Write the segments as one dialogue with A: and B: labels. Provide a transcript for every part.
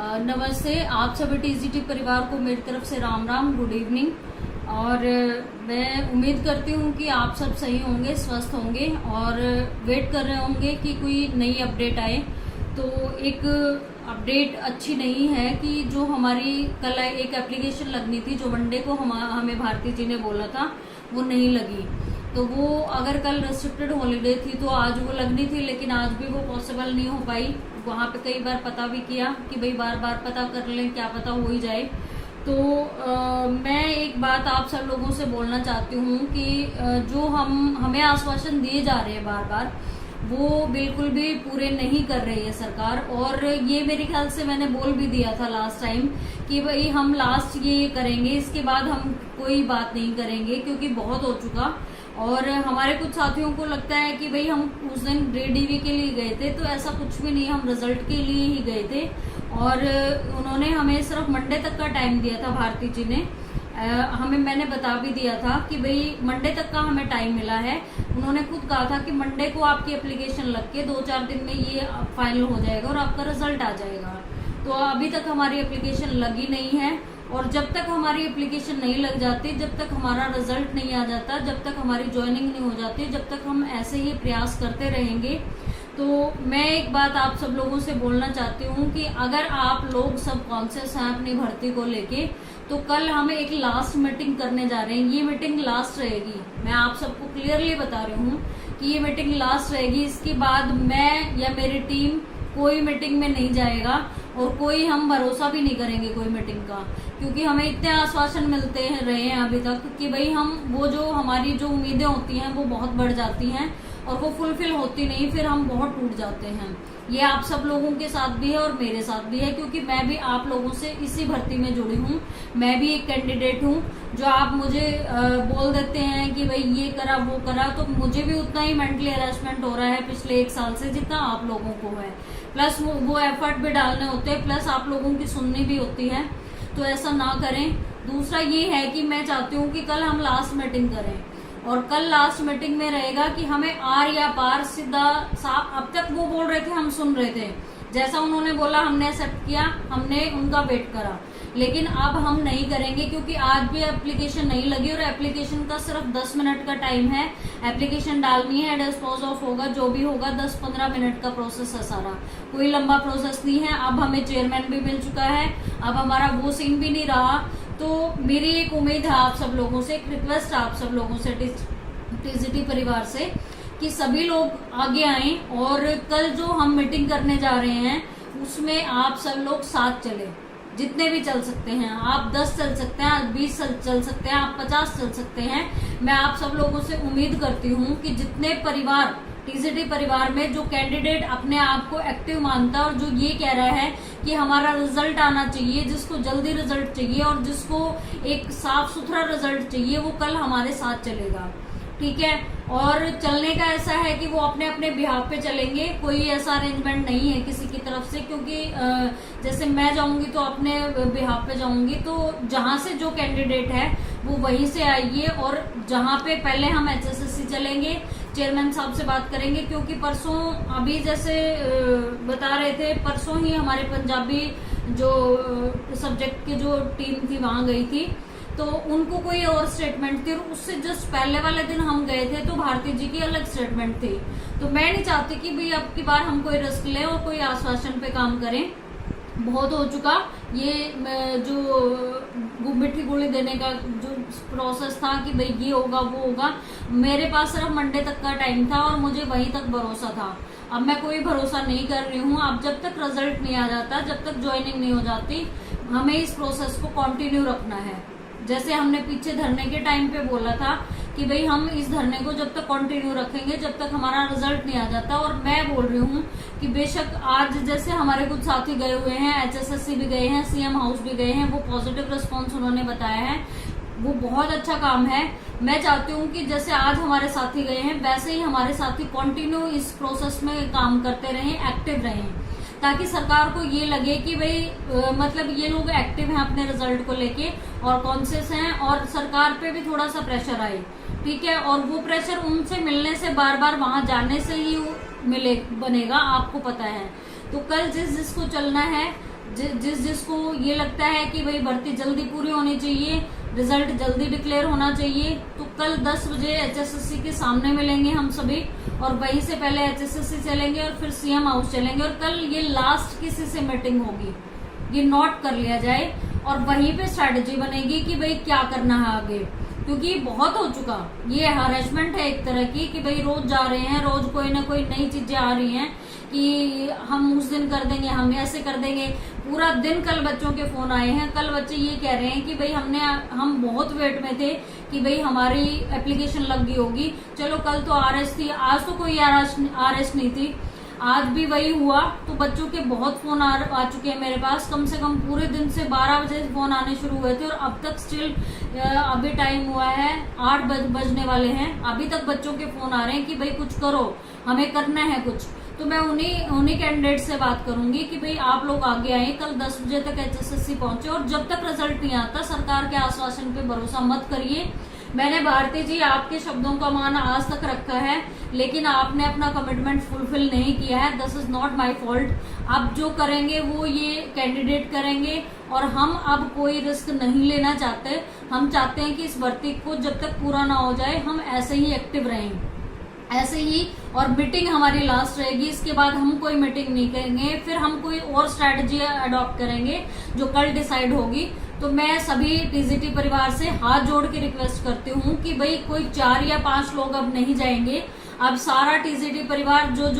A: नमस्ते, आप सभी टीजीटी परिवार को मेरी तरफ से राम राम, गुड इवनिंग। और मैं उम्मीद करती हूँ कि आप सब सही होंगे, स्वस्थ होंगे और वेट कर रहे होंगे कि कोई नई अपडेट आए। तो एक अपडेट अच्छी नहीं है कि जो हमारी कल एक एप्लीकेशन लगनी थी, जो मंडे को हमें भारती जी ने बोला था, वो नहीं लगी। तो वो अगर कल रेस्ट्रिक्टेड हॉलीडे थी तो आज वो लगनी थी, लेकिन आज भी वो पॉसिबल नहीं हो पाई। वहाँ पे कई बार पता भी किया कि भाई बार बार पता कर लें, क्या पता हो ही जाए। तो मैं एक बात आप सब लोगों से बोलना चाहती हूँ कि जो हमें आश्वासन दिए जा रहे हैं बार बार, वो बिल्कुल भी पूरे नहीं कर रही है सरकार। और ये मेरे ख्याल से मैंने बोल भी दिया था लास्ट टाइम कि भाई हम लास्ट ये करेंगे, इसके बाद हम कोई बात नहीं करेंगे, क्योंकि बहुत हो चुका। और हमारे कुछ साथियों को लगता है कि भाई हम उस दिन डीवी के लिए गए थे, तो ऐसा कुछ भी नहीं, हम रिजल्ट के लिए ही गए थे। और उन्होंने हमें सिर्फ मंडे तक का टाइम दिया था भारती जी ने। मैंने बता भी दिया था कि भाई मंडे तक का हमें टाइम मिला है। उन्होंने खुद कहा था कि मंडे को आपकी एप्लीकेशन लग के 2-4 दिन में ये फाइनल हो जाएगा और आपका रिजल्ट आ जाएगा। तो अभी तक हमारी एप्लीकेशन लगी नहीं है, और जब तक हमारी एप्लीकेशन नहीं लग जाती, जब तक हमारा रिजल्ट नहीं आ जाता, जब तक हमारी ज्वाइनिंग नहीं हो जाती, जब तक हम ऐसे ही प्रयास करते रहेंगे। तो मैं एक बात आप सब लोगों से बोलना चाहती हूँ कि अगर आप लोग सब कॉन्शियस हैं अपनी भर्ती को लेके, तो कल हमें एक लास्ट मीटिंग करने जा रहे हैं। ये मीटिंग लास्ट रहेगी, मैं आप सबको क्लियरली बता रही हूँ कि ये मीटिंग लास्ट रहेगी। इसके बाद मैं या मेरी टीम कोई मीटिंग में नहीं जाएगा, और कोई हम भरोसा भी नहीं करेंगे कोई मीटिंग का, क्योंकि हमें इतने आश्वासन मिलते रहे हैं अभी तक कि भाई हम वो जो हमारी जो उम्मीदें होती हैं वो बहुत बढ़ जाती हैं और वो फुलफिल होती नहीं, फिर हम बहुत टूट जाते हैं। ये आप सब लोगों के साथ भी है और मेरे साथ भी है, क्योंकि मैं भी आप लोगों से इसी भर्ती में जुड़ी हूँ। मैं भी एक कैंडिडेट हूँ। जो आप मुझे बोल देते हैं कि भाई ये करा वो करा, तो मुझे भी उतना ही मेंटली हैरेसमेंट हो रहा है पिछले 1 साल से जितना आप लोगों को है। प्लस वो एफर्ट भी डालने होते हैं, प्लस आप लोगों की सुननी भी होती है। तो ऐसा ना करें। दूसरा ये है कि मैं चाहती हूँ कि कल हम लास्ट मीटिंग करें, और कल लास्ट मीटिंग में रहेगा कि हमें आर या पार सीधा साफ। अब तक वो बोल रहे थे, हम सुन रहे थे, जैसा उन्होंने बोला हमने एक्सेप्ट किया, हमने उनका वेट करा। लेकिन अब हम नहीं करेंगे, क्योंकि आज भी एप्लीकेशन नहीं लगी और एप्लीकेशन का सिर्फ 10 मिनट का टाइम है। एप्लीकेशन डालनी है, डिस्पोज ऑफ होगा, जो भी होगा 10-15 मिनट का प्रोसेस है सारा, कोई लंबा प्रोसेस नहीं है। अब हमें चेयरमैन भी मिल चुका है, अब हमारा वो सीन भी नहीं रहा। तो मेरी एक उम्मीद है आप सब लोगों से, एक रिक्वेस्ट आप सब लोगों से, टीजीटी परिवार से, कि सभी लोग आगे आएं और कल जो हम मीटिंग करने जा रहे हैं उसमें आप सब लोग साथ चले, जितने भी चल सकते हैं। आप 10 चल सकते हैं, आप 20 चल सकते हैं, आप 50 चल सकते हैं। मैं आप सब लोगों से उम्मीद करती हूँ कि जितने परिवार टीजीटी परिवार में जो कैंडिडेट अपने आप को एक्टिव मानता है और जो ये कह रहा है कि हमारा रिजल्ट आना चाहिए, जिसको जल्दी रिजल्ट चाहिए और जिसको एक साफ सुथरा रिजल्ट चाहिए, वो कल हमारे साथ चलेगा, ठीक है। और चलने का ऐसा है कि वो अपने अपने बिहाफ पे चलेंगे, कोई ऐसा अरेंजमेंट नहीं है किसी की तरफ से, क्योंकि जैसे मैं जाऊंगी तो अपने बिहाफ पे जाऊंगी, तो जहां से जो कैंडिडेट है वो वहीं से आइए। और जहां पे पहले हम HSSC चलेंगे, चेयरमैन साहब से बात करेंगे, क्योंकि परसों अभी जैसे बता रहे थे, परसों ही हमारे पंजाबी जो सब्जेक्ट की जो टीम थी वहां गई थी, तो उनको कोई और स्टेटमेंट थी, और उससे जस्ट पहले वाले दिन हम गए थे तो भारती जी की अलग स्टेटमेंट थी। तो मैं नहीं चाहती कि भाई अब की बार हम कोई रिस्क लें और कोई आश्वासन पे काम करें। बहुत हो चुका ये जो मिठी गोली देने का जो प्रोसेस था कि भाई ये होगा वो होगा। मेरे पास सिर्फ मंडे तक का टाइम था और मुझे वहीं तक भरोसा था। अब मैं कोई भरोसा नहीं कर रही हूँ। अब जब तक रिजल्ट नहीं आ जाता, जब तक ज्वाइनिंग नहीं हो जाती, हमें इस प्रोसेस को कंटिन्यू रखना है। जैसे हमने पीछे धरने के टाइम पे बोला था कि भाई हम इस धरने को जब तक कंटिन्यू रखेंगे जब तक हमारा रिजल्ट नहीं आ जाता। और मैं बोल रही हूँ कि बेशक आज जैसे हमारे कुछ साथी गए हुए हैं, HSSC भी गए हैं, CM हाउस भी गए हैं, वो पॉजिटिव रिस्पॉन्स उन्होंने बताया है, वो बहुत अच्छा काम है। मैं चाहती हूँ कि जैसे आज हमारे साथी गए हैं, वैसे ही हमारे साथी कंटिन्यू इस प्रोसेस में काम करते रहें, एक्टिव रहें, ताकि सरकार को ये लगे कि भाई मतलब ये लोग एक्टिव हैं अपने रिजल्ट को लेके और कॉन्शियस हैं, और सरकार पे भी थोड़ा सा प्रेशर आए, ठीक है। और वो प्रेशर उनसे मिलने से, बार बार वहां जाने से ही बनेगा, आपको पता है। तो कल जिसको चलना है जिसको ये लगता है कि भाई भर्ती जल्दी पूरी होनी चाहिए, रिजल्ट जल्दी डिक्लेयर होना चाहिए, तो कल 10 बजे HSSC के सामने मिलेंगे हम सभी, और वहीं से पहले HSSC चलेंगे और फिर CM हाउस चलेंगे, और कल ये लास्ट किसी से मीटिंग होगी, ये नोट कर लिया जाए, और वहीं पे स्ट्रैटेजी बनेगी कि भाई क्या करना है आगे, क्योंकि बहुत हो चुका, ये हरेसमेंट है एक तरह की कि भाई रोज जा रहे हैं, रोज कोई ना कोई नई चीजें आ रही हैं कि हम उस दिन कर देंगे, हम ऐसे कर देंगे, पूरा दिन। कल बच्चों के फोन आए हैं, कल बच्चे ये कह रहे हैं कि भाई हम बहुत वेट में थे कि भाई हमारी एप्लीकेशन लग गई होगी, चलो कल तो RS थी, आज तो कोई RS नहीं थी, आज भी वही हुआ। तो बच्चों के बहुत फोन आ चुके हैं मेरे पास, कम से कम पूरे दिन से 12 बजे फोन आने शुरू हुए थे, और अब तक स्टिल अभी टाइम हुआ है 8 बजने वाले हैं, अभी तक बच्चों के फोन आ रहे हैं कि भाई कुछ करो, हमें करना है कुछ। तो मैं उन्हीं कैंडिडेट से बात करूंगी कि भाई आप लोग आगे आए, कल 10 बजे तक HSSC पहुंचे, और जब तक रिजल्ट नहीं आता सरकार के आश्वासन पे भरोसा मत करिए। मैंने भारती जी आपके शब्दों का मान आज तक रखा है, लेकिन आपने अपना कमिटमेंट फुलफिल नहीं किया है, this is not my fault. अब जो करेंगे वो ये कैंडिडेट करेंगे, और हम अब कोई रिस्क नहीं लेना चाहते। हम चाहते हैं कि इस भर्ती को जब तक पूरा ना हो जाए हम ऐसे ही एक्टिव रहें, ऐसे ही, और मीटिंग हमारी लास्ट रहेगी, इसके बाद हम कोई मीटिंग नहीं करेंगे, फिर हम कोई और स्ट्रैटेजी अडॉप्ट करेंगे जो कल डिसाइड होगी। तो मैं सभी TGT परिवार से हाथ जोड़ के रिक्वेस्ट करती हूँ कि भाई कोई 4 या 5 लोग अब नहीं जाएंगे, अब सारा TGT परिवार जो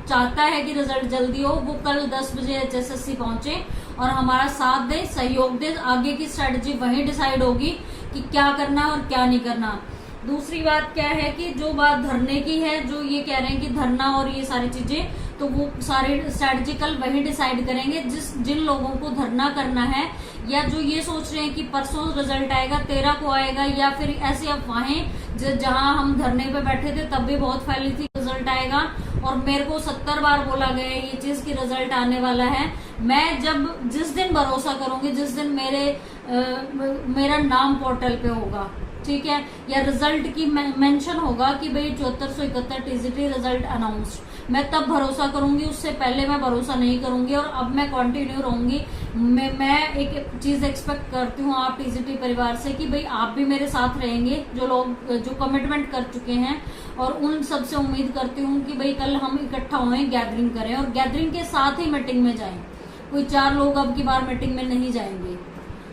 A: चाहता है कि रिजल्ट जल्दी हो वो कल 10 बजे HSSC पहुंचे और हमारा साथ दे, सहयोग दे। आगे की स्ट्रैटेजी वहीं डिसाइड होगी कि क्या करना और क्या नहीं करना। दूसरी बात क्या है कि जो बात धरने की है, जो ये कह रहे हैं कि धरना और ये सारी चीजें, तो वो सारी स्ट्रैटेजी कल वही डिसाइड करेंगे। जिन लोगों को धरना करना है, या जो ये सोच रहे हैं कि परसों रिजल्ट आएगा, 13 को आएगा, या फिर ऐसी अफवाहें जहां हम धरने पे बैठे थे तब भी बहुत फैली थी रिजल्ट आएगा, और मेरे को 70 बार बोला गया है ये चीज की रिजल्ट आने वाला है। मैं जिस दिन भरोसा करूंगी, जिस दिन मेरा नाम पोर्टल पे होगा, ठीक है, या रिजल्ट की मेंशन होगा कि भाई 7471 TGT रिजल्ट अनाउंस्ड, मैं तब भरोसा करूंगी, उससे पहले मैं भरोसा नहीं करूंगी। और अब मैं कंटिन्यू रहूंगी। मैं एक चीज एक्सपेक्ट करती हूँ आप TGT परिवार से कि भाई आप भी मेरे साथ रहेंगे, जो लोग जो कमिटमेंट कर चुके हैं, और उन सब से उम्मीद करती हूँ कि भाई कल हम इकट्ठा हों, गैदरिंग करें, और गैदरिंग के साथ ही मीटिंग में जाएं। कोई 4 लोग अब की बार मीटिंग में नहीं जाएंगे।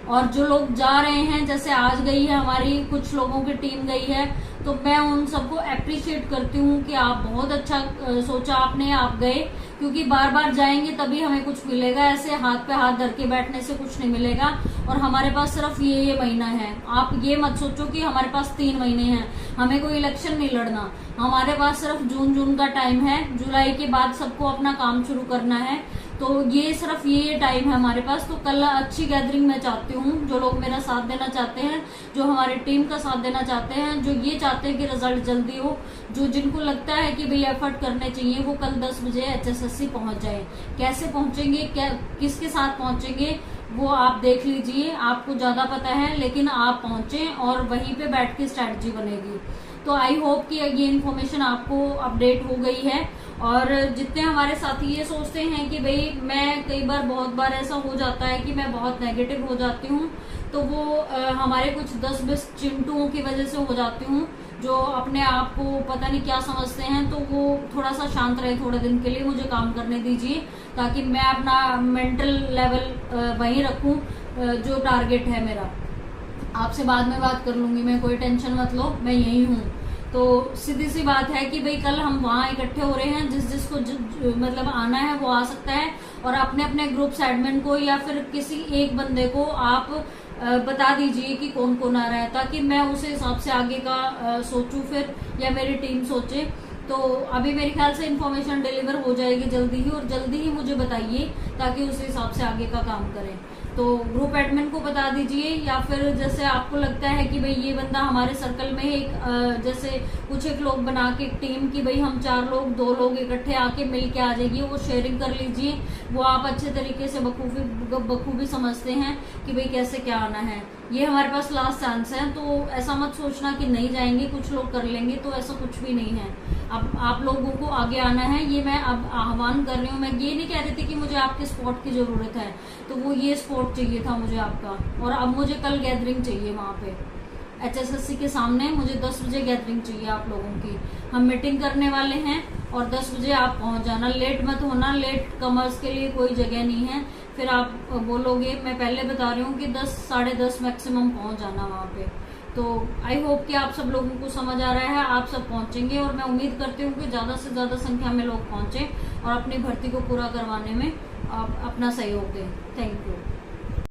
A: और जो लोग जा रहे हैं, जैसे आज गई है हमारी कुछ लोगों की टीम गई है, तो मैं उन सबको अप्रिशिएट करती हूँ कि आप बहुत अच्छा सोचा आपने, आप गए, क्योंकि बार बार जाएंगे तभी हमें कुछ मिलेगा, ऐसे हाथ पे हाथ धर के बैठने से कुछ नहीं मिलेगा। और हमारे पास सिर्फ ये महीना है, आप ये मत सोचो कि हमारे पास 3 महीने हैं, हमें कोई इलेक्शन नहीं लड़ना, हमारे पास सिर्फ जून का टाइम है, जुलाई के बाद सबको अपना काम शुरू करना है, तो ये सिर्फ ये टाइम है हमारे पास। तो कल अच्छी गैदरिंग मैं चाहती हूँ, जो लोग मेरा साथ देना चाहते हैं, जो हमारी टीम का साथ देना चाहते हैं, जो ये चाहते हैं कि रिजल्ट जल्दी हो, जिनको लगता है कि भाई एफर्ट करने चाहिए, वो कल 10 बजे HSSC पहुंच जाए। कैसे पहुंचेंगे, किसके साथ पहुंचेंगे, वो आप देख लीजिए, आपको ज्यादा पता है, लेकिन आप पहुंचे और वहीं पे बैठ के स्ट्रैटेजी बनेगी। तो आई होप कि ये इन्फॉर्मेशन आपको अपडेट हो गई है। और जितने हमारे साथी ये सोचते हैं कि भाई मैं बहुत बार ऐसा हो जाता है कि मैं बहुत नेगेटिव हो जाती हूँ, तो वो हमारे कुछ 10-20 चिंटुओं की वजह से हो जाती हूँ, जो अपने आप को पता नहीं क्या समझते हैं। तो वो थोड़ा सा शांत रहे, थोड़े दिन के लिए मुझे काम करने दीजिए, ताकि मैं अपना मेंटल लेवल वहीं रखूं जो टारगेट है मेरा। आपसे बाद में बात कर लूंगी मैं, कोई टेंशन मत लो, मैं यही हूँ। तो सीधी सी बात है कि भाई कल हम वहाँ इकट्ठे हो रहे हैं, जिसको मतलब आना है वो आ सकता है, और अपने अपने ग्रुप एडमिन को या फिर किसी एक बंदे को आप बता दीजिए कि कौन कौन आ रहा है, ताकि मैं उस हिसाब से आगे का सोचूं फिर, या मेरी टीम सोचे। तो अभी मेरे ख्याल से इन्फॉर्मेशन डिलीवर हो जाएगी जल्दी ही, और जल्दी ही मुझे बताइए ताकि उस हिसाब से आगे का काम करें। तो ग्रुप एडमिन को बता दीजिए, या फिर जैसे आपको लगता है कि भाई ये बंदा हमारे सर्कल में एक जैसे कुछ एक लोग बना के टीम की, भाई हम 4 लोग 2 लोग इकट्ठे आके मिल के आ जाएगी, वो शेयरिंग कर लीजिए। वो आप अच्छे तरीके से बखूबी समझते हैं कि भाई कैसे क्या आना है। ये हमारे पास लास्ट चांस है, तो ऐसा मत सोचना कि नहीं जाएंगे, कुछ लोग कर लेंगे, तो ऐसा कुछ भी नहीं है। अब आप लोगों को आगे आना है, ये मैं अब आह्वान कर रही हूँ। मैं ये नहीं कह रही थी कि मुझे आपके सपोर्ट की जरूरत है, तो वो ये सपोर्ट चाहिए था मुझे आपका। और अब मुझे कल गैदरिंग चाहिए वहाँ पे HSSC के सामने, मुझे 10 बजे गैदरिंग चाहिए आप लोगों की। हम मीटिंग करने वाले हैं और 10 बजे आप पहुंच जाना, लेट मत होना। लेट कमर्स के लिए कोई जगह नहीं है, फिर आप बोलोगे। मैं पहले बता रही हूँ कि 10 साढ़े 10 मैक्सिमम पहुंच जाना वहाँ पे। तो आई होप कि आप सब लोगों को समझ आ रहा है, आप सब पहुंचेंगे और मैं उम्मीद करती हूँ कि ज्यादा से ज्यादा संख्या में लोग पहुंचे और अपनी भर्ती को पूरा करवाने में आप अपना सहयोग दें। Thank you.